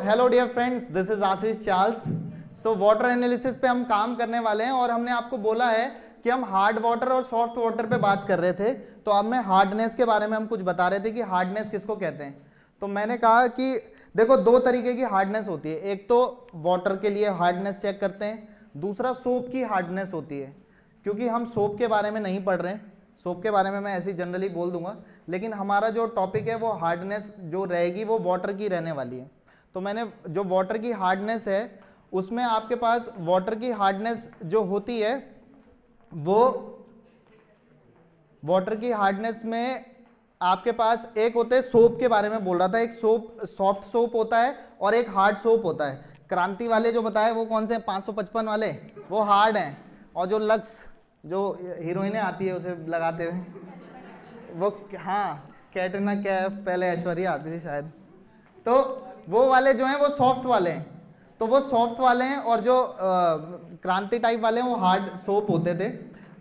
Hello dear friends, this is Ashish Charles. So water analysis पे हम काम करने वाले हैं और हमने आपको बोला है कि हम हार्ड वाटर और सॉफ्ट वाटर पे बात कर रहे थे। तो अब मैं हार्डनेस के बारे में हम कुछ बता रहे थे कि हार्डनेस किसको कहते हैं। तो मैंने कहा कि देखो दो तरीके की हार्डनेस होती है, एक तो वाटर के लिए हार्डनेस चेक करते हैं, दूसरा सोप की हार्डनेस होती है। क्योंकि हम सोप के बारे में नहीं पढ़ रहे हैं, सोप के बारे में मैं ऐसे ही जनरली बोल दूंगा, लेकिन हमारा जो टॉपिक है वो हार्डनेस जो रहेगी वो वाटर की रहने वाली है। तो मैंने जो वाटर की हार्डनेस है उसमें आपके पास वाटर की हार्डनेस जो होती है वो वाटर की हार्डनेस में आपके पास एक होते हैं, सोप के बारे में बोल रहा था, एक सोप सॉफ्ट सोप होता है और एक हार्ड सोप होता है। क्रांति वाले जो बताए वो कौन से 555 वाले वो हार्ड हैं, और जो लक्स जो हीरोइनें आती है उसे लगाते हुए वो, हाँ कैटरीना कैफ, पहले ऐश्वर्या आती थी शायद, तो वो वाले जो हैं वो सॉफ्ट वाले हैं। तो वो सॉफ्ट वाले हैं और जो क्रांति टाइप वाले हैं वो हार्ड सोप होते थे।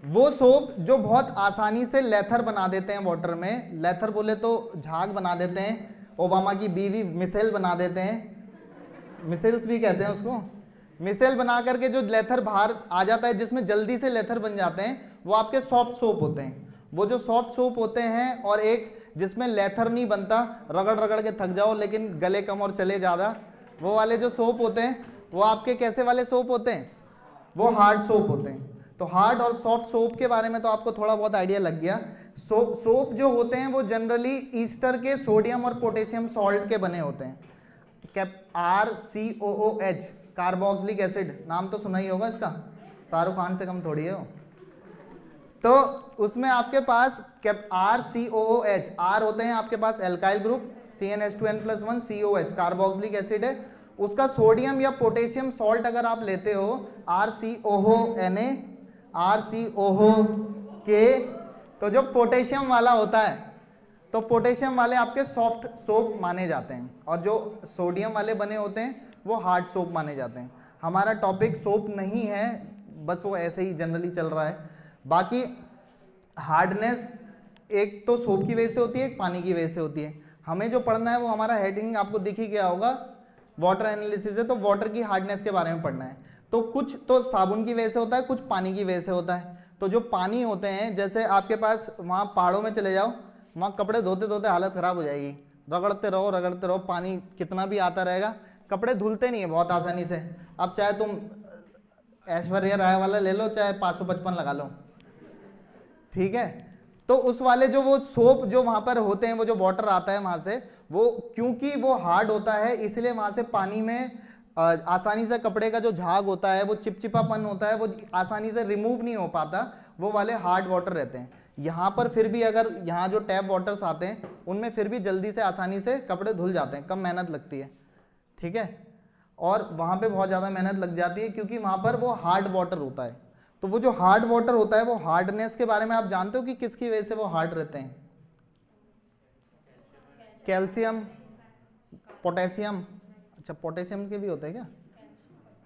वो सोप जो बहुत आसानी से लेथर बना देते हैं वाटर में, लेथर बोले तो झाग बना देते हैं, ओबामा की बीवी मिसेल बना देते हैं, मिसेल्स भी कहते हैं उसको, मिसेल बना करके जो लेथर बाहर आ जाता है जिसमें जल्दी से लेथर बन जाते हैं वो आपके सॉफ्ट सोप होते हैं। वो जो सॉफ्ट सोप होते हैं और एक जिसमें लेथर नहीं बनता, रगड़ रगड़ के थक जाओ लेकिन गले कम और चले ज़्यादा, वो वाले जो सोप होते हैं वो आपके कैसे वाले सोप होते हैं, वो हार्ड सोप होते हैं। तो हार्ड और सॉफ्ट सोप के बारे में तो आपको थोड़ा बहुत आइडिया लग गया। सोप जो होते हैं वो जनरली ईस्टर के सोडियम और पोटेशियम सॉल्ट के बने होते हैं। RCOOH, कार्बोक्सिलिक एसिड, नाम तो सुना ही होगा इसका, शाहरुख खान से कम थोड़ी है वो। तो उसमें आपके पास RCOOH, R होते हैं आपके पास alkyl group, CnH2n+1, COH carboxylic acid है। उसका सोडियम या पोटेशियम सॉल्ट अगर आप लेते हो RCOONA, RCOOK, तो जो पोटेशियम वाला होता है तो पोटेशियम वाले आपके सॉफ्ट सोप माने जाते हैं और जो सोडियम वाले बने होते हैं वो हार्ड सोप माने जाते हैं। हमारा टॉपिक सोप नहीं है, बस वो ऐसे ही जनरली चल रहा है। बाकी हार्डनेस एक तो सोप की वजह से होती है, एक पानी की वजह से होती है। हमें जो पढ़ना है वो हमारा हेडिंग आपको दिख ही गया होगा, वाटर एनालिसिस है, तो वाटर की हार्डनेस के बारे में पढ़ना है। तो कुछ तो साबुन की वजह से होता है, कुछ पानी की वजह से होता है। तो जो पानी होते हैं, जैसे आपके पास वहाँ पहाड़ों में चले जाओ, वहाँ कपड़े धोते धोते हालत ख़राब हो जाएगी, रगड़ते रहो, पानी कितना भी आता रहेगा, कपड़े धुलते नहीं है बहुत आसानी से। अब चाहे तुम ऐश्वर्या राय वाला ले लो, चाहे 555 लगा लो, ठीक है। तो उस वाले जो वो सोप जो वहाँ पर होते हैं, वो जो वाटर आता है वहाँ से, वो क्योंकि वो हार्ड होता है इसलिए वहाँ से पानी में आसानी से कपड़े का जो झाग होता है, वो चिपचिपापन होता है, वो आसानी से रिमूव नहीं हो पाता, वो वाले हार्ड वाटर रहते हैं। यहाँ पर फिर भी अगर यहाँ जो टैप वाटर्स आते हैं उनमें फिर भी जल्दी से आसानी से कपड़े धुल जाते हैं, कम मेहनत लगती है, ठीक है। और वहाँ पे बहुत ज़्यादा मेहनत लग जाती है क्योंकि वहाँ पर वो हार्ड वाटर होता है। तो वो जो हार्ड वाटर होता है वो हार्डनेस के बारे में आप जानते हो कि किसकी वजह से वो हार्ड रहते हैं? कैल्शियम, पोटेशियम, अच्छा पोटेशियम के भी होते हैं क्या?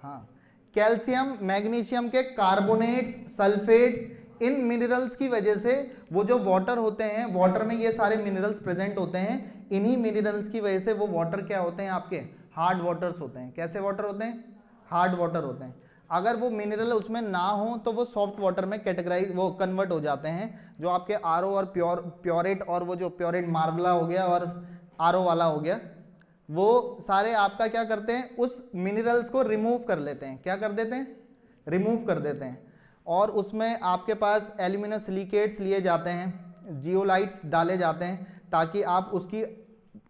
हाँ, कैल्शियम, मैग्नीशियम के कार्बोनेट्स, सल्फेट्स, इन मिनरल्स की वजह से वो जो वाटर होते हैं, वाटर में ये सारे मिनरल्स प्रेजेंट होते हैं, इन्हीं मिनरल्स की वजह से वो वाटर क्या होते हैं आपके? हार्ड वाटर्स होते हैं। कैसे वाटर होते हैं? हार्ड वाटर होते हैं। अगर वो मिनरल उसमें ना हो तो वो सॉफ्ट वाटर में कैटेगराइज वो कन्वर्ट हो जाते हैं, जो आपके RO और प्योरेट, और वो जो प्योरेट मार्बला हो गया और RO वाला हो गया, वो सारे आपका क्या करते हैं, उस मिनरल्स को रिमूव कर लेते हैं। क्या कर देते हैं? रिमूव कर देते हैं। और उसमें आपके पास एल्यूमिनियम सिलिकेट्स लिए जाते हैं, जियोलाइट्स डाले जाते हैं, ताकि आप उसकी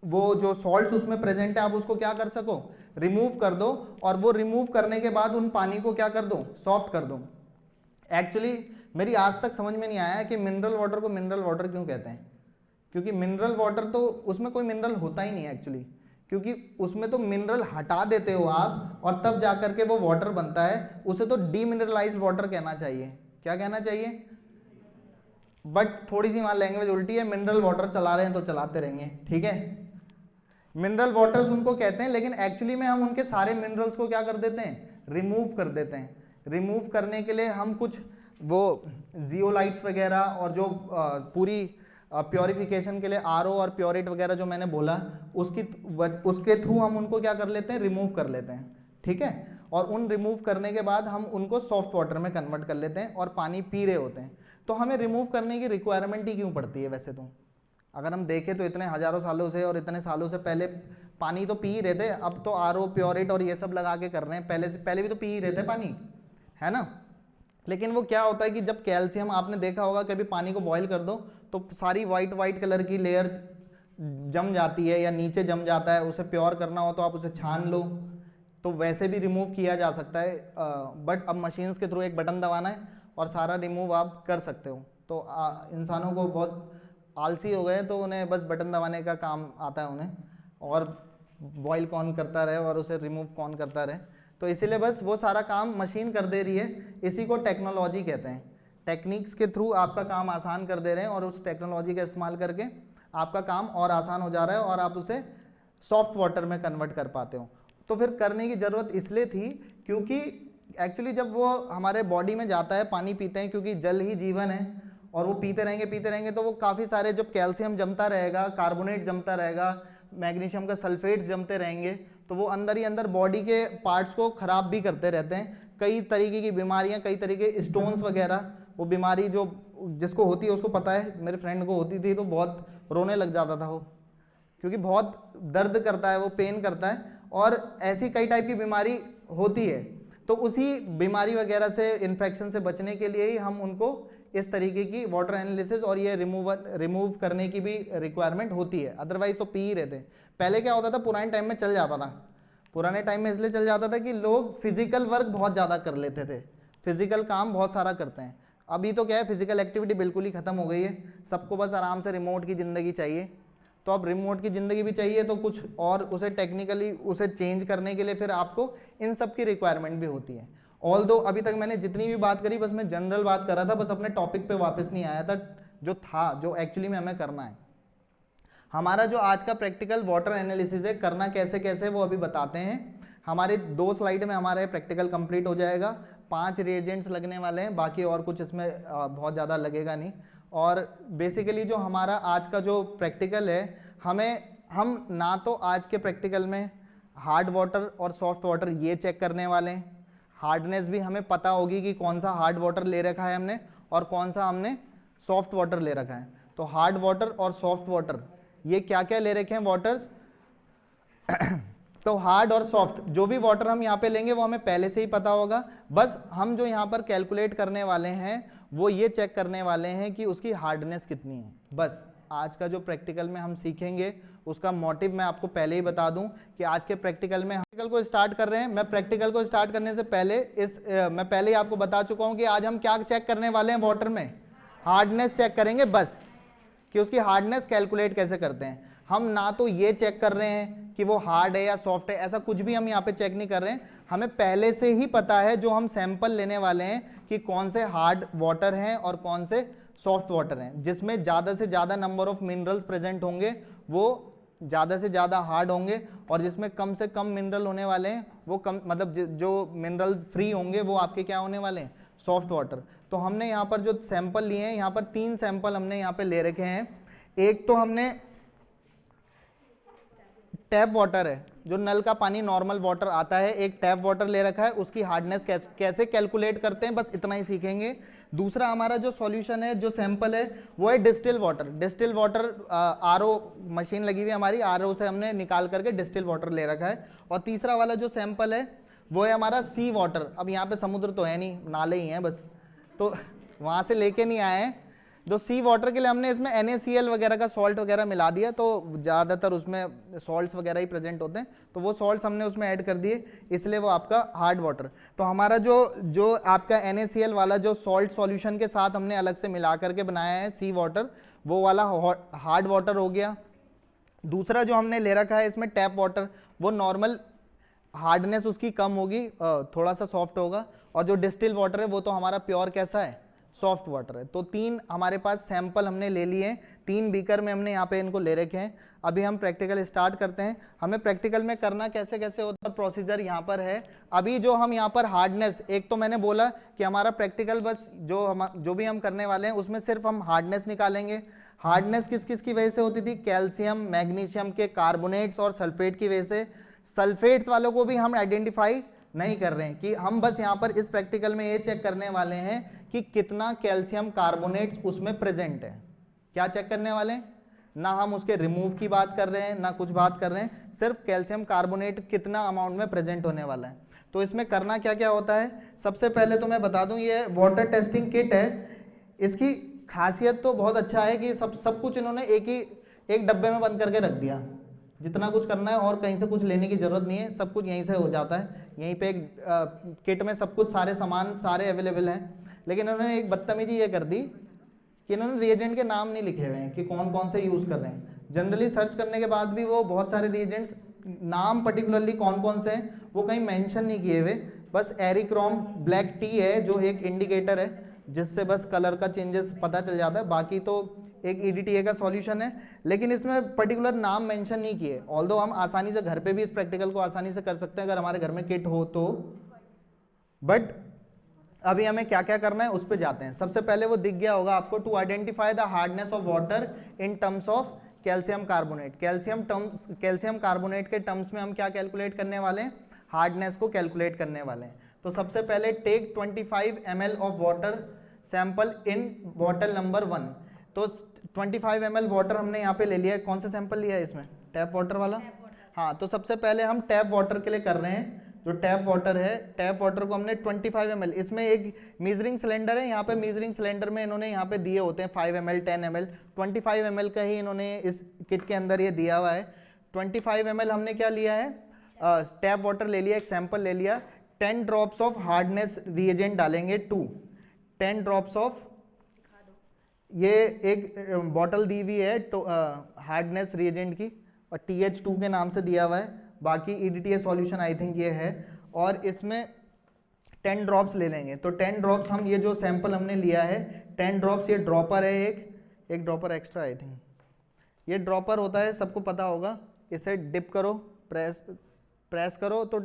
वो जो सॉल्ट्स उसमें प्रेजेंट है आप उसको क्या कर सको? रिमूव कर दो। और वो रिमूव करने के बाद उन पानी को क्या कर दो? सॉफ्ट कर दो। एक्चुअली मेरी आज तक समझ में नहीं आया कि मिनरल वाटर को मिनरल वाटर क्यों कहते हैं, क्योंकि मिनरल वाटर तो उसमें कोई मिनरल होता ही नहीं है एक्चुअली, क्योंकि उसमें तो मिनरल हटा देते हो आप और तब जाकर के वो वाटर बनता है। उसे तो डीमिनरलाइज्ड वाटर कहना चाहिए। क्या कहना चाहिए? बट थोड़ी सी वहाँ लैंग्वेज उल्टी है, मिनरल वाटर चला रहे हैं तो चलाते रहेंगे, ठीक है। मिनरल वाटर्स उनको कहते हैं, लेकिन एक्चुअली में हम उनके सारे मिनरल्स को क्या कर देते हैं? रिमूव कर देते हैं। रिमूव करने के लिए हम कुछ वो जियोलाइट्स वगैरह और जो पूरी प्योरिफिकेशन के लिए आरओ और प्योरेट वगैरह जो मैंने बोला, उसके थ्रू हम उनको क्या कर लेते हैं, रिमूव कर लेते हैं, ठीक है। और उन रिमूव करने के बाद हम उनको सॉफ्ट वाटर में कन्वर्ट कर लेते हैं और पानी पी रहे होते हैं। तो हमें रिमूव करने की रिक्वायरमेंट ही क्यों पड़ती है? वैसे तो अगर हम देखें तो इतने हजारों सालों से और इतने सालों से पहले पानी तो पी ही रहे थे, अब तो आरओ प्योरेट और ये सब लगा के कर रहे हैं, पहले भी तो पी ही रहे थे पानी, है ना। लेकिन वो क्या होता है कि जब कैल्शियम, आपने देखा होगा कभी पानी को बॉईल कर दो तो सारी वाइट कलर की लेयर जम जाती है या नीचे जम जाता है, उसे प्योर करना हो तो आप उसे छान लो, तो वैसे भी रिमूव किया जा सकता है। बट अब मशीन्स के थ्रू एक बटन दबाना है और सारा रिमूव आप कर सकते हो। तो इंसानों को बहुत आलसी हो गए तो उन्हें बस बटन दबाने का काम आता है उन्हें, और बॉईल कौन करता रहे और उसे रिमूव कौन करता रहे, तो इसीलिए बस वो सारा काम मशीन कर दे रही है। इसी को टेक्नोलॉजी कहते हैं। टेक्निक्स के थ्रू आपका काम आसान कर दे रहे हैं और उस टेक्नोलॉजी का इस्तेमाल करके आपका काम और आसान हो जा रहा है और आप उसे सॉफ्ट वाटर में कन्वर्ट कर पाते हो। तो फिर करने की ज़रूरत इसलिए थी क्योंकि एक्चुअली जब वो हमारे बॉडी में जाता है, पानी पीते हैं क्योंकि जल ही जीवन है, और वो पीते रहेंगे तो वो काफ़ी सारे जब कैल्शियम जमता रहेगा, कार्बोनेट जमता रहेगा, मैग्नीशियम का सल्फेट्स जमते रहेंगे, तो वो अंदर ही अंदर बॉडी के पार्ट्स को ख़राब भी करते रहते हैं। कई तरीके की बीमारियां, कई तरीके के स्टोन्स वगैरह, वो बीमारी जो जिसको होती है उसको पता है, मेरे फ्रेंड को होती थी तो बहुत रोने लग जाता था वो, क्योंकि बहुत दर्द करता है, वो पेन करता है, और ऐसी कई टाइप की बीमारी होती है। तो उसी बीमारी वगैरह से, इन्फेक्शन से बचने के लिए ही हम उनको इस तरीके की वाटर एनालिसिस और ये रिमूव करने की भी रिक्वायरमेंट होती है, अदरवाइज तो पी ही रहते। पहले क्या होता था, पुराने टाइम में चल जाता था, पुराने टाइम में इसलिए चल जाता था कि लोग फिजिकल वर्क बहुत ज़्यादा कर लेते थे, फिजिकल काम बहुत सारा करते हैं। अभी तो क्या है, फिजिकल एक्टिविटी बिल्कुल ही खत्म हो गई है, सबको बस आराम से रिमोट की ज़िंदगी चाहिए। तो अब रिमोट की ज़िंदगी भी चाहिए तो कुछ और उसे टेक्निकली उसे चेंज करने के लिए फिर आपको इन सब की रिक्वायरमेंट भी होती है। ऑल्दो अभी तक मैंने जितनी भी बात करी बस मैं जनरल बात कर रहा था, बस अपने टॉपिक पे वापस नहीं आया था जो एक्चुअली में हमें करना है। हमारा जो आज का प्रैक्टिकल वाटर एनालिसिस है, करना कैसे कैसे वो अभी बताते हैं। हमारे 2 स्लाइड में हमारा प्रैक्टिकल कंप्लीट हो जाएगा, 5 रिएजेंट्स लगने वाले हैं, बाकी और कुछ इसमें बहुत ज़्यादा लगेगा नहीं। और बेसिकली जो हमारा आज का जो प्रैक्टिकल है, हम ना तो आज के प्रैक्टिकल में हार्ड वाटर और सॉफ्ट वाटर ये चेक करने वाले हैं, हार्डनेस भी हमें पता होगी कि कौन सा हार्ड वाटर ले रखा है हमने और कौन सा हमने सॉफ्ट वाटर ले रखा है। तो हार्ड वाटर और सॉफ्ट वाटर ये क्या क्या ले रखे हैं वाटर्स तो हार्ड और सॉफ्ट जो भी वाटर हम यहाँ पे लेंगे वो हमें पहले से ही पता होगा, बस हम जो यहाँ पर कैलकुलेट करने वाले हैं वो ये चेक करने वाले हैं कि उसकी हार्डनेस कितनी है। बस आज का जो प्रैक्टिकल में हम सीखेंगे उसका मोटिव मैं आपको पहले ही बता दूं कि आज के प्रैक्टिकल में प्रैक्टिकल को स्टार्ट कर रहे हैं। मैं प्रैक्टिकल को स्टार्ट करने से पहले मैं पहले ही आपको बता चुका हूं कि आज हम क्या चेक करने वाले हैं, वाटर में हार्डनेस चेक करेंगे, बस कि उसकी हार्डनेस कैलकुलेट कैसे करते हैं। हम ना तो ये चेक कर रहे हैं कि वो हार्ड है या सॉफ्ट है, ऐसा कुछ भी हम यहाँ पे चेक नहीं कर रहे हैं। हमें पहले से ही पता है जो हम सैंपल लेने वाले हैं कि कौन से हार्ड वाटर हैं और कौन से सॉफ्ट वाटर हैं। जिसमें ज़्यादा से ज़्यादा नंबर ऑफ मिनरल्स प्रेजेंट होंगे वो ज़्यादा से ज़्यादा हार्ड होंगे, और जिसमें कम से कम मिनरल होने वाले हैं वो कम, मतलब जो मिनरल फ्री होंगे वो आपके क्या होने वाले हैं, सॉफ्ट वाटर। तो हमने यहाँ पर जो सैंपल लिए हैं, यहाँ पर 3 सैंपल हमने यहाँ पे ले रखे हैं। एक तो हमने टैप वाटर है, जो नल का पानी नॉर्मल वाटर आता है, एक टैप वाटर ले रखा है, उसकी हार्डनेस कैसे कैलकुलेट करते हैं बस इतना ही सीखेंगे। दूसरा हमारा जो सॉल्यूशन है, जो सैंपल है, वो है distil water. Distil water RO machine लगी हुई है हमारी, आरओ से हमने निकाल करके डिस्टिल वाटर ले रखा है। और तीसरा वाला जो सैंपल है वो है हमारा सी वाटर। अब यहाँ पे समुद्र तो है नहीं, नाले ही हैं बस, तो वहाँ से लेके नहीं आए हैं। जो सी वाटर के लिए हमने इसमें NaCl वगैरह का सॉल्ट वगैरह मिला दिया, तो ज़्यादातर उसमें सॉल्ट्स वगैरह ही प्रेजेंट होते हैं, तो वो सॉल्ट्स हमने उसमें ऐड कर दिए, इसलिए वो आपका हार्ड वाटर। तो हमारा जो आपका NaCl वाला जो सॉल्ट सॉल्यूशन के साथ हमने अलग से मिला करके बनाया है सी वाटर, वो वाला हार्ड वाटर हो गया। दूसरा जो हमने ले रखा है इसमें टैप वाटर, वो नॉर्मल हार्डनेस उसकी कम होगी, थोड़ा सा सॉफ्ट होगा। और जो डिस्टिल वाटर है वो तो हमारा प्योर कैसा है, सॉफ्ट वाटर है। तो 3 हमारे पास सैंपल हमने ले लिए हैं, 3 बीकर में हमने यहाँ पे इनको ले रखे हैं। अभी हम प्रैक्टिकल स्टार्ट करते हैं। हमें प्रैक्टिकल में करना कैसे कैसे होता है, प्रोसीजर यहाँ पर है। अभी जो हम यहाँ पर हार्डनेस, एक तो मैंने बोला कि हमारा प्रैक्टिकल बस जो भी हम करने वाले हैं उसमें सिर्फ हम हार्डनेस निकालेंगे। हार्डनेस किस किस की वजह से होती थी? कैल्शियम मैग्नीशियम के कार्बोनेट्स और सल्फेट की वजह से। सल्फेट्स वालों को भी हम आइडेंटिफाई नहीं कर रहे हैं, कि हम बस यहाँ पर इस प्रैक्टिकल में ये चेक करने वाले हैं कि कितना कैल्शियम कार्बोनेट्स उसमें प्रेजेंट है। क्या चेक करने वाले हैं? ना हम उसके रिमूव की बात कर रहे हैं ना कुछ बात कर रहे हैं, सिर्फ कैल्शियम कार्बोनेट कितना अमाउंट में प्रेजेंट होने वाला है। तो इसमें करना क्या क्या होता है? सबसे पहले तो मैं बता दूं, ये वाटर टेस्टिंग किट है। इसकी खासियत तो बहुत अच्छा है कि सब कुछ इन्होंने एक डब्बे में बंद करके रख दिया। जितना कुछ करना है और कहीं से कुछ लेने की जरूरत नहीं है, सब कुछ यहीं से हो जाता है। यहीं पे एक किट में सब कुछ सारे सामान सारे अवेलेबल हैं। लेकिन इन्होंने एक बदतमीजी ये कर दी कि इन्होंने रिएजेंट के नाम नहीं लिखे हुए हैं कि कौन कौन से यूज़ कर रहे हैं। जनरली सर्च करने के बाद भी वो बहुत सारे रिएजेंट्स नाम पर्टिकुलरली कौन कौन से हैं वो कहीं मेंशन नहीं किए हुए। बस एरिक्रोम ब्लैक टी है जो एक इंडिकेटर है जिससे बस कलर का चेंजेस पता चल जाता है। बाकी तो एक EDTA का सॉल्यूशन है, लेकिन इसमें पर्टिकुलर नाम मेंशन नहीं किए। ऑल्दो हम आसानी से घर पे भी इस प्रैक्टिकल को आसानी से कर सकते हैं अगर हमारे घर में किट हो तो। बट अभी हमें क्या क्या करना है उस पर जाते हैं। सबसे पहले वो दिख गया होगा आपको, to identify the hardness of water in terms of calcium carbonate. Calcium carbonate के टर्म्स में हम क्या कैलकुलेट करने वाले हैं? हार्डनेस को कैलकुलेट करने वाले हैं। तो सबसे पहले take 25 ml of water sample in bottle number 1। तो 25 ml वाटर हमने यहाँ पे ले लिया है। कौन सा सैंपल लिया है इसमें? टैप वाटर वाला। हाँ, तो सबसे पहले हम टैप वाटर के लिए कर रहे हैं। जो टैप वाटर है, टैप वाटर को हमने 25 ml, इसमें एक मीजरिंग सिलेंडर है। यहाँ पे मीजरिंग सिलेंडर में इन्होंने यहाँ पे दिए होते हैं 5 ml 10 ml 25 ml का ही इन्होंने इस किट के अंदर ये दिया हुआ है। 25 ml हमने क्या लिया है? टैप वाटर ले लिया, एक सैंपल ले लिया। 10 ड्रॉप्स ऑफ हार्डनेस रिएजेंट डालेंगे 2। 10 ड्रॉप्स ऑफ, ये एक बॉटल दी हुई है हार्डनेस रिएजेंट की और TH2 के नाम से दिया हुआ है। बाकी EDTA सॉल्यूशन आई थिंक ये है। और इसमें 10 ड्रॉप्स ले लेंगे। तो 10 ड्रॉप्स हम, ये जो सैंपल हमने लिया है 10 ड्रॉप्स, ये ड्रॉपर है, एक ड्रॉपर एक्स्ट्रा आई थिंक। ये ड्रॉपर होता है, सबको पता होगा। इसे डिप करो, प्रेस करो तो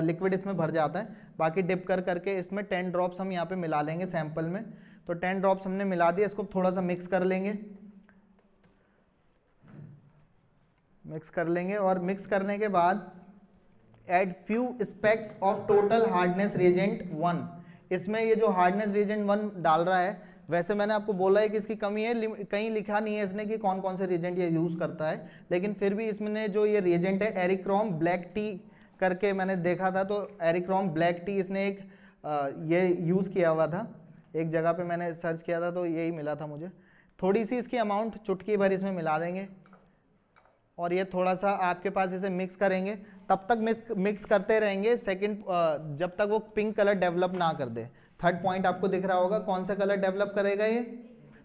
लिक्विड इसमें भर जाता है। बाकी डिप करके इसमें 10 ड्रॉप्स हम यहाँ पे मिला लेंगे सैंपल में। तो 10 ड्रॉप्स हमने मिला दिया, इसको थोड़ा सा मिक्स कर लेंगे। और मिक्स करने के बाद add few specks of total hardness reagent 1। इसमें ये जो हार्डनेस रिएजेंट 1 डाल रहा है, वैसे मैंने आपको बोला है कि इसकी कमी है, कहीं लिखा नहीं है इसने कि कौन कौन से रिएजेंट ये यूज करता है। लेकिन फिर भी इसमें जो ये रिएजेंट है एरिक्रोम ब्लैक टी करके मैंने देखा था, तो एरिक्रोम ब्लैक टी इसने एक ये यूज किया हुआ था। एक जगह पे मैंने सर्च किया था तो यही मिला था मुझे। थोड़ी सी इसकी अमाउंट चुटकी भर इसमें मिला देंगे और ये थोड़ा सा आपके पास इसे मिक्स करेंगे। तब तक मिक्स करते रहेंगे जब तक वो पिंक कलर डेवलप ना कर दे। थर्ड पॉइंट आपको दिख रहा होगा, कौन सा कलर डेवलप करेगा? ये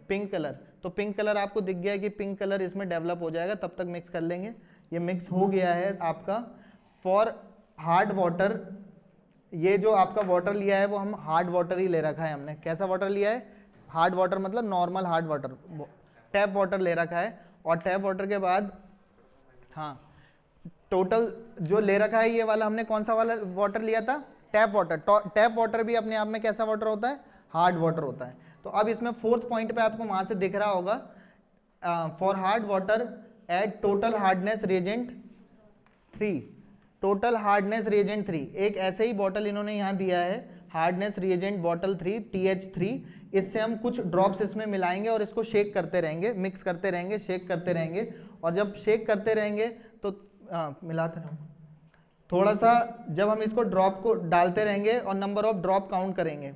पिंक कलर। तो पिंक कलर आपको दिख गया कि पिंक कलर इसमें डेवलप हो जाएगा, तब तक मिक्स कर लेंगे। ये मिक्स हो गया है आपका। फॉर हार्ड वाटर, ये जो आपका वाटर लिया है वो हम हार्ड वाटर ही ले रखा है हमने। कैसा वाटर लिया है? हार्ड वाटर, मतलब normal hard water, tap water ले रखा है। और टैप वाटर के बाद हाँ, टोटल जो ले रखा है ये वाला हमने कौन सा वाला वाटर लिया था? Tap water. टैप वाटर भी अपने आप में कैसा वाटर होता है? हार्ड वाटर होता है। तो अब इसमें फोर्थ पॉइंट पे आपको वहां से दिख रहा होगा, for hard water add total hardness reagent 3। Total hardness reagent 3, एक ऐसे ही बॉटल इन्होंने यहाँ दिया है, हार्डनेस रिएजेंट बॉटल 3 TH3। इससे हम कुछ ड्रॉप्स इसमें मिलाएंगे और इसको शेक करते रहेंगे, मिक्स करते रहेंगे, शेक करते रहेंगे। और जब शेक करते रहेंगे तो मिलाते रहो थोड़ा सा। जब हम इसको ड्रॉप को डालते रहेंगे और नंबर ऑफ ड्रॉप काउंट करेंगे,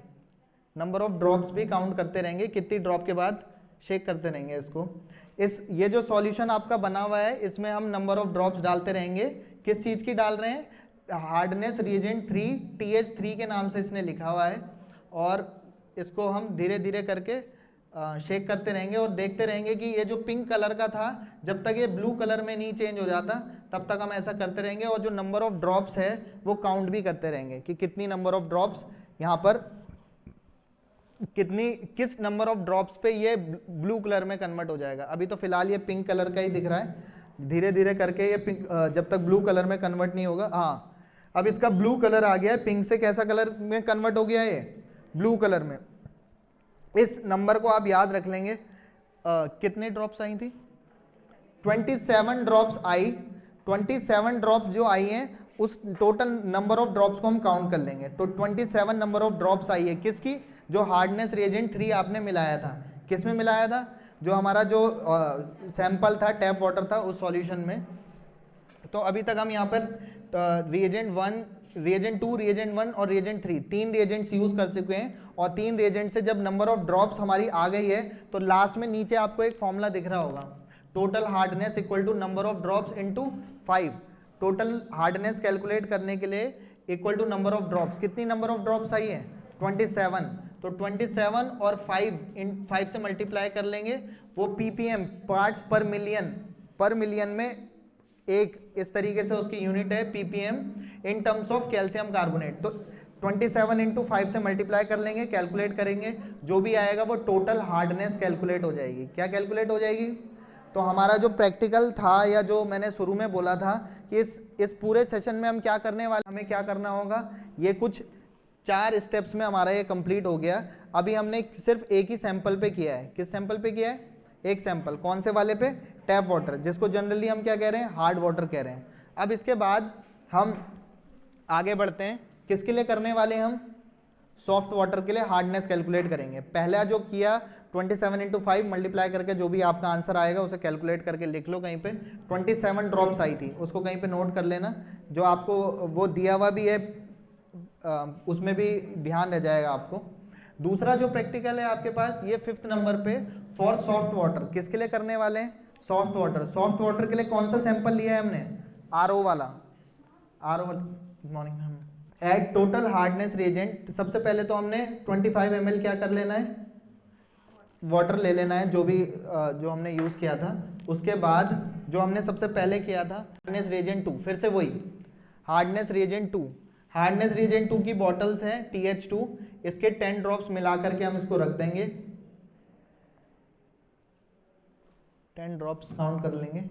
नंबर ऑफ ड्रॉप्स भी काउंट करते रहेंगे, कितनी ड्रॉप के बाद शेक करते रहेंगे इसको। ये जो सॉल्यूशन आपका बना हुआ है इसमें हम नंबर ऑफ ड्रॉप्स डालते रहेंगे। किस चीज़ की डाल रहे हैं? हार्डनेस रिएजेंट 3 TH3 के नाम से इसने लिखा हुआ है। और इसको हम धीरे धीरे करके शेक करते रहेंगे और देखते रहेंगे कि ये जो पिंक कलर का था, जब तक ये ब्लू कलर में नहीं चेंज हो जाता तब तक हम ऐसा करते रहेंगे। और जो नंबर ऑफ ड्रॉप्स है वो काउंट भी करते रहेंगे कि कितनी नंबर ऑफ ड्रॉप्स यहाँ पर, किस नंबर ऑफ ड्रॉप्स पे ये ब्लू कलर में कन्वर्ट हो जाएगा। अभी तो फिलहाल ये पिंक कलर का ही दिख रहा है, धीरे धीरे करके ये पिंक जब तक ब्लू कलर में कन्वर्ट नहीं होगा। हाँ, अब इसका ब्लू कलर आ गया है, पिंक से कैसा कलर में कन्वर्ट हो गया है? ये ब्लू कलर में। इस नंबर को आप याद रख लेंगे, कितने ड्रॉप्स आई थी? 27 ड्रॉप्स आई। 27 ड्रॉप्स जो आई हैं उस टोटल नंबर ऑफ ड्रॉप्स को हम काउंट कर लेंगे। तो 27 नंबर ऑफ ड्रॉप्स आई है किसकी? जो हार्डनेस रिएजेंट 3 आपने मिलाया था। किस में मिलाया था? जो हमारा जो सैंपल था, टैप वाटर था, उस सॉल्यूशन में। तो अभी तक हम यहाँ पर रिएजेंट 1, रिएजेंट 2, रिएजेंट 1 और रिएजेंट 3 तीन रिएजेंट्स यूज कर चुके हैं। और तीन रिएजेंट से जब नंबर ऑफ ड्रॉप्स हमारी आ गई है तो लास्ट में नीचे आपको एक फॉर्मूला दिख रहा होगा, total hardness equal to number of drops into 5। Total hardness calculate करने के लिए equal to number of drops. कितनी नंबर ऑफ ड्रॉप्स आई है? 27। तो 27 और 5 से मल्टीप्लाई कर लेंगे, वो ppm पार्ट्स पर मिलियन में एक, इस तरीके से उसकी यूनिट है ppm in terms of calcium carbonate. तो 27 इंटू 5 से मल्टीप्लाई कर लेंगे, कैलकुलेट करेंगे, जो भी आएगा वो टोटल हार्डनेस कैलकुलेट हो जाएगी। क्या कैलकुलेट हो जाएगी? तो हमारा जो प्रैक्टिकल था, या जो मैंने शुरू में बोला था कि इस पूरे सेशन में हम क्या करने वाले, हमें क्या करना होगा, ये कुछ 4 स्टेप्स में हमारा ये कंप्लीट हो गया। अभी हमने सिर्फ एक ही सैंपल पे किया है। किस सैंपल पे किया है? एक सैंपल। कौन से वाले पे? टैप वाटर, जिसको जनरली हम क्या कह रहे हैं? हार्ड वाटर कह रहे हैं। अब इसके बाद हम आगे बढ़ते हैं। किसके लिए करने वाले हैं हम? सॉफ्ट वाटर के लिए हार्डनेस कैलकुलेट करेंगे। पहला जो किया 27 इंटू 5 मल्टीप्लाई करके जो भी आपका आंसर आएगा उसे कैलकुलेट करके लिख लो कहीं पे। 27 ड्रॉप्स आई थी, उसको कहीं पे नोट कर लेना। जो आपको वो दिया हुआ भी है उसमें भी ध्यान रह जाएगा आपको। दूसरा जो प्रैक्टिकल है आपके पास, ये 5th नंबर पे फॉर सॉफ्ट वाटर। किसके लिए करने वाले हैं? Soft water. सॉफ्ट वाटर के लिए कौन सा सैंपल लिया है हमने? आरओ वाला। RO, good morning ma'am. Add total hardness reagent. सबसे पहले तो हमने 25 ml क्या कर लेना है? वाटर ले लेना है, जो भी जो हमने यूज किया था। उसके बाद जो हमने सबसे पहले किया था हार्डनेस रिएजेंट 2, फिर से वही हार्डनेस रिएजेंट 2। हार्डनेस रिएजेंट 2 की बॉटल्स हैं TH2, इसके 10 ड्रॉप्स मिला करके हम इसको रख देंगे। 10 ड्रॉप्स काउंट कर लेंगे।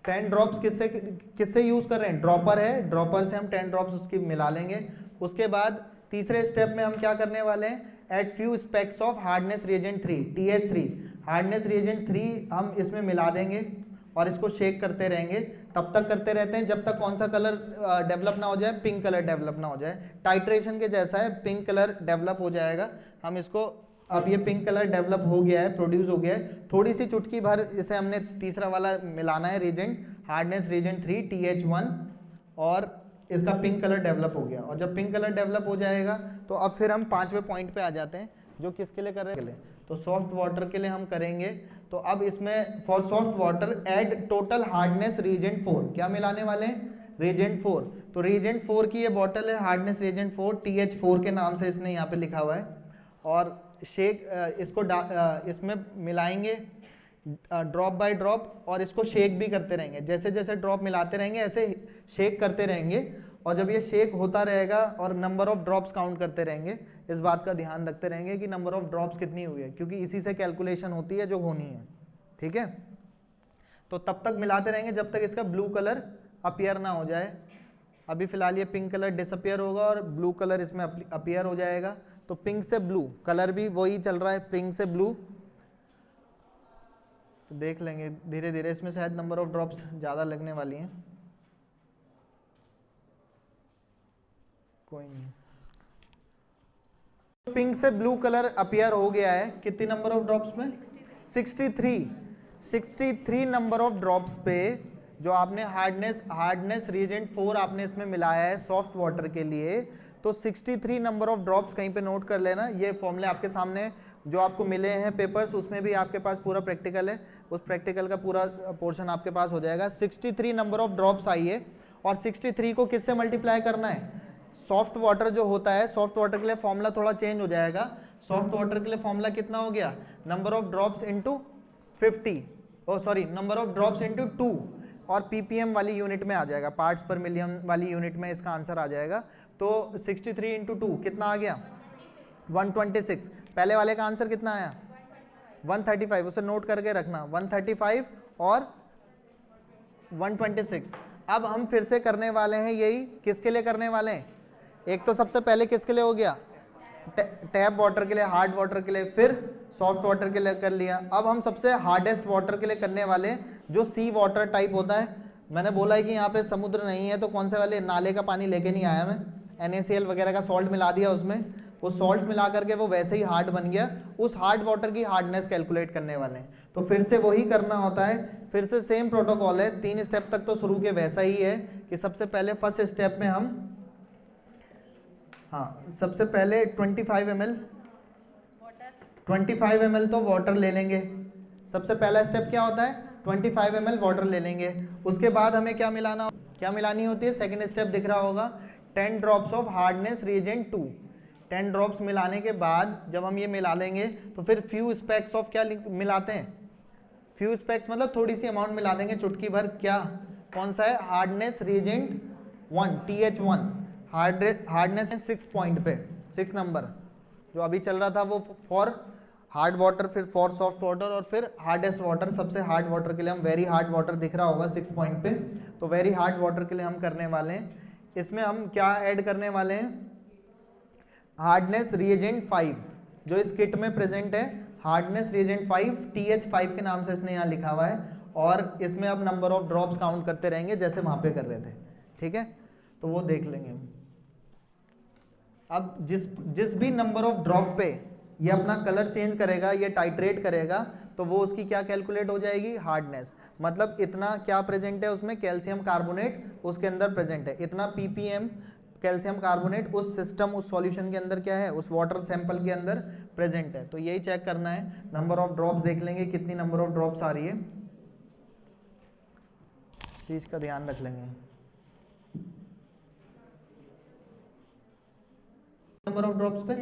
10 ड्रॉप्स किससे यूज कर रहे हैं? ड्रॉपर है, ड्रॉपर से हम 10 ड्रॉप्स उसकी मिला लेंगे। उसके बाद तीसरे स्टेप में हम क्या करने वाले हैं? Add few specks of hardness reagent 3 TH3। Hardness reagent 3 हम इसमें मिला देंगे और इसको शेक करते रहेंगे। तब तक करते रहते हैं जब तक कौन सा कलर डेवलप ना हो जाए? पिंक कलर डेवलप ना हो जाए। टाइट्रेशन के जैसा है, पिंक कलर डेवलप हो जाएगा। हम इसको, अब ये पिंक कलर डेवलप हो गया है, प्रोड्यूस हो गया है। थोड़ी सी चुटकी भर इसे हमने तीसरा वाला मिलाना है रिएजेंट, हार्डनेस रिएजेंट 3 TH1, और इसका पिंक कलर डेवलप हो गया। और जब पिंक कलर डेवलप हो जाएगा तो अब फिर हम 5वें पॉइंट पे आ जाते हैं, जो किसके लिए कर रहे हैं? तो सॉफ्ट वाटर के लिए हम करेंगे। तो अब इसमें for soft water add total hardness reagent 4। क्या मिलाने वाले हैं? रिएजेंट 4। तो रिएजेंट 4 की ये बॉटल है, हार्डनेस रिएजेंट 4, TH4 के नाम से इसने यहाँ पे लिखा हुआ है। और शेक इसको इसमें मिलाएंगे ड्रॉप बाय ड्रॉप, और इसको शेक भी करते रहेंगे। जैसे जैसे ड्रॉप मिलाते रहेंगे ऐसे शेक करते रहेंगे। और जब ये शेक होता रहेगा और नंबर ऑफ ड्रॉप्स काउंट करते रहेंगे, इस बात का ध्यान रखते रहेंगे कि नंबर ऑफ ड्रॉप्स कितनी हुई है, क्योंकि इसी से कैलकुलेशन होती है जो होनी है। ठीक है? तो तब तक मिलाते रहेंगे जब तक इसका ब्लू कलर अपीयर ना हो जाए। अभी फिलहाल ये पिंक कलर डिसअपियर होगा और ब्लू कलर इसमें अपीयर हो जाएगा। तो पिंक से ब्लू कलर भी वही चल रहा है, पिंक से ब्लू। तो देख लेंगे धीरे धीरे, इसमें शायद नंबर ऑफ ड्रॉप्स ज़्यादा लगने वाली हैं, कोई नहीं। पिंक से ब्लू कलर अपीयर हो गया है। कितनी नंबर ऑफ ड्रॉप्स में? 63 नंबर ऑफ ड्रॉप्स पे जो आपने हार्डनेस रिएजेंट 4 आपने इसमें मिलाया है सॉफ्ट वाटर के लिए। तो 63 नंबर ऑफ ड्रॉप्स कहीं पे नोट कर लेना। ये फॉर्मूले आपके सामने जो आपको मिले हैं पेपर्स, उसमें भी आपके पास पूरा प्रैक्टिकल है, उस प्रैक्टिकल का पूरा पोर्शन आपके पास हो जाएगा। 63 नंबर ऑफ ड्रॉप्स आई है और 63 को किससे मल्टीप्लाई करना है? सॉफ्ट वाटर जो होता है, सॉफ्ट वाटर के लिए फॉर्मूला थोड़ा चेंज हो जाएगा। सॉफ्ट वाटर के लिए फॉर्मूला कितना हो गया? Number of drops into 50, number of drops into 2, और ppm वाली यूनिट में आ जाएगा, पार्ट्स पर मिलियन वाली यूनिट में इसका आंसर आ जाएगा। तो 63 इंटू 2 कितना आ गया? 126। पहले वाले का आंसर कितना आया? 135। उसे नोट करके रखना, 135 और 126। अब हम फिर से करने वाले हैं यही। किसके लिए करने वाले हैं? एक तो सबसे पहले किसके लिए हो गया? टैप वाटर के लिए, हार्ड वाटर के लिए, फिर सॉफ्ट वाटर के लिए कर लिया। अब हम सबसे हार्डेस्ट वाटर के लिए करने वाले जो सी वाटर टाइप होता है। मैंने बोला है कि यहाँ पे समुद्र नहीं है तो कौन से वाले, नाले का पानी लेके नहीं आया मैं, NaCl वगैरह का सॉल्ट मिला दिया उसमें, वो सॉल्ट मिला करके वो वैसे ही हार्ड बन गया। उस हार्ड वाटर की हार्डनेस कैलकुलेट करने वाले हैं, तो फिर से वही करना होता है, फिर से सेम प्रोटोकॉल है। 3 स्टेप तक तो शुरू के वैसा ही है कि सबसे पहले फर्स्ट स्टेप में हम, हाँ सबसे पहले 25 ml तो वाटर ले लेंगे। सबसे पहला स्टेप क्या होता है, 25 ml वाटर ले लेंगे। उसके बाद हमें क्या मिलानी होती है, सेकंड स्टेप दिख रहा होगा, 10 drops of hardness reagent 2। 10 drops मिलाने के बाद जब हम ये मिला लेंगे तो फिर फ्यू स्पेक्स ऑफ क्या मिलाते हैं, फ्यू स्पेक्स मतलब थोड़ी सी अमाउंट मिला देंगे, चुटकी भर। क्या, कौन सा है, हार्डनेस रिएजेंट 1, TH1। हार्डनेस है 6 पॉइंट पे, 6 नंबर जो अभी चल रहा था वो फॉर हार्ड वाटर, फिर फॉर सॉफ्ट वाटर, और फिर हार्डेस्ट वाटर। सबसे हार्ड वाटर के लिए हम वेरी हार्ड वाटर दिख रहा होगा 6 पॉइंट पे, तो वेरी हार्ड वाटर के लिए हम करने वाले हैं। इसमें हम क्या ऐड करने वाले हैं, हार्डनेस रिएजेंट 5 जो इस किट में प्रेजेंट है, हार्डनेस रिएजेंट 5, TH5 के नाम से इसने यहाँ लिखा हुआ है। और इसमें अब नंबर ऑफ ड्रॉप्स काउंट करते रहेंगे जैसे वहाँ पे कर रहे थे, ठीक है, तो वो देख लेंगे हम। अब जिस भी नंबर ऑफ ड्रॉप पे ये अपना कलर चेंज करेगा, ये टाइट्रेट करेगा, तो वो उसकी क्या कैलकुलेट हो जाएगी, हार्डनेस। मतलब इतना क्या प्रेजेंट है उसमें, कैल्शियम कार्बोनेट उसके अंदर प्रेजेंट है, इतना ppm कैल्शियम कार्बोनेट उस सिस्टम, उस सॉल्यूशन के अंदर क्या है, उस वाटर सैंपल के अंदर प्रेजेंट है। तो यही चेक करना है। नंबर ऑफ ड्रॉप्स देख लेंगे, कितनी नंबर ऑफ ड्रॉप्स आ रही है, इस चीज का ध्यान रख लेंगे। नंबर ऑफ ड्रॉप्स पे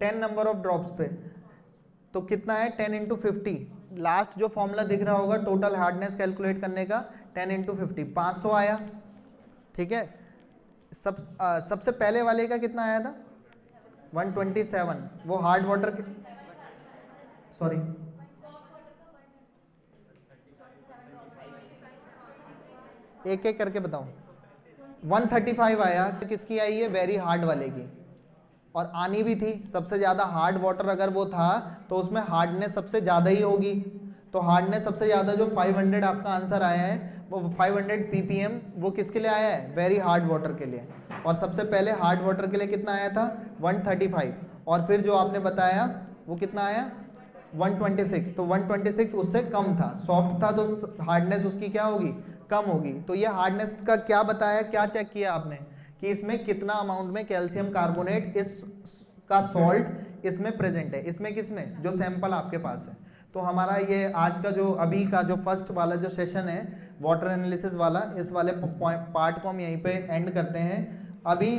10 नंबर ऑफ ड्रॉप्स पे, तो कितना है 10 × 50। लास्ट जो फॉर्मूला दिख रहा होगा टोटल हार्डनेस कैलकुलेट करने का, 10 × 50 500 आया, ठीक है। सबसे पहले वाले का कितना आया था, 127, वो हार्ड वाटर के, सॉरी एक एक करके बताऊं, 135 आया, किसकी आई है, वेरी हार्ड वाले की, और आनी भी थी। सबसे ज़्यादा हार्ड वाटर अगर वो था तो उसमें हार्डनेस सबसे ज़्यादा ही होगी, तो हार्डनेस सबसे ज़्यादा जो 500 आपका आंसर आया है वो 500 ppm, वो किसके लिए आया है, वेरी हार्ड वाटर के लिए। और सबसे पहले हार्ड वाटर के लिए कितना आया था, 135, और फिर जो आपने बताया वो कितना आया, 126, तो 126 उससे कम था, सॉफ्ट था, तो हार्डनेस उसकी क्या होगी, कम होगी। तो ये हार्डनेस का क्या बताया, क्या चेक किया आपने कि इसमें कितना अमाउंट में कैल्शियम कार्बोनेट इस का सॉल्ट इसमें प्रेजेंट है, इसमें किसमें, जो सैंपल आपके पास है। तो हमारा ये आज का जो अभी का जो फर्स्ट वाला जो सेशन है वाटर एनालिसिस वाला, इस वाले पार्ट को हम यहीं पे एंड करते हैं। अभी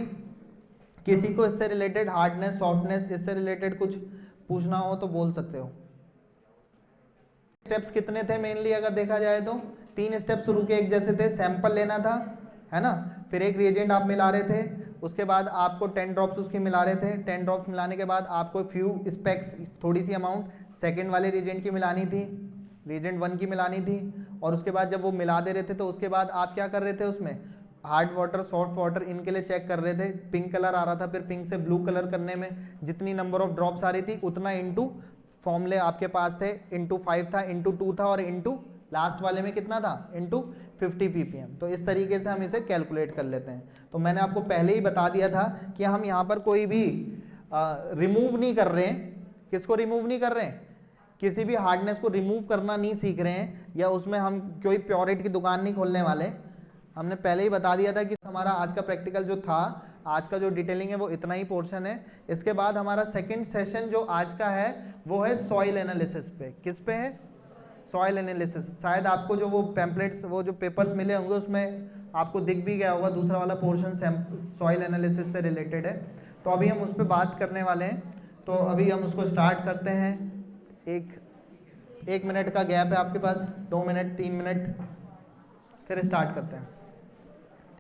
किसी को इससे रिलेटेड हार्डनेस, सॉफ्टनेस, इससे रिलेटेड कुछ पूछना हो तो बोल सकते हो। स्टेप्स कितने थे मेनली अगर देखा जाए तो, 3 स्टेप शुरू के एक जैसे थे, सैंपल लेना था, है ना, फिर एक रिएजेंट आप मिला रहे थे, उसके बाद आपको 10 ड्रॉप्स उसके मिला रहे थे, 10 ड्रॉप्स मिलाने के बाद आपको फ्यू स्पेक्स, थोड़ी सी अमाउंट सेकंड वाले रिएजेंट की मिलानी थी, रिएजेंट 1 की मिलानी थी, और उसके बाद जब वो मिला दे रहे थे तो उसके बाद आप क्या कर रहे थे, उसमें हार्ड वाटर, सॉफ्ट वाटर, इनके लिए चेक कर रहे थे। पिंक कलर आ रहा था, फिर पिंक से ब्लू कलर करने में जितनी नंबर ऑफ ड्रॉप्स आ रही थी उतना इंटू फॉर्मूले आपके पास थे, इंटू 5 था, इंटू 2 था, और इंटू लास्ट वाले में कितना था, इंटू 50 ppm। तो इस तरीके से हम इसे कैलकुलेट कर लेते हैं। तो मैंने आपको पहले ही बता दिया था कि हम यहाँ पर कोई भी रिमूव नहीं कर रहे हैं। किसको रिमूव नहीं कर रहे हैं, किसी भी हार्डनेस को रिमूव करना नहीं सीख रहे हैं, या उसमें हम कोई प्योरिट की दुकान नहीं खोलने वाले। हमने पहले ही बता दिया था कि हमारा आज का प्रैक्टिकल जो था, आज का जो डिटेलिंग है वो इतना ही पोर्शन है। इसके बाद हमारा सेकंड सेशन जो आज का है वो है सॉइल एनालिसिस पे। किस पे है, सॉइल एनालिसिस। शायद आपको जो वो पैम्पलेट्स, वो जो पेपर्स मिले होंगे उसमें आपको दिख भी गया होगा, दूसरा वाला पोर्शन सॉइल एनालिसिस से रिलेटेड है। तो अभी हम उस पर बात करने वाले हैं, तो अभी हम उसको स्टार्ट करते हैं। एक मिनट का गैप है आपके पास, 2 मिनट 3 मिनट, फिर स्टार्ट करते हैं।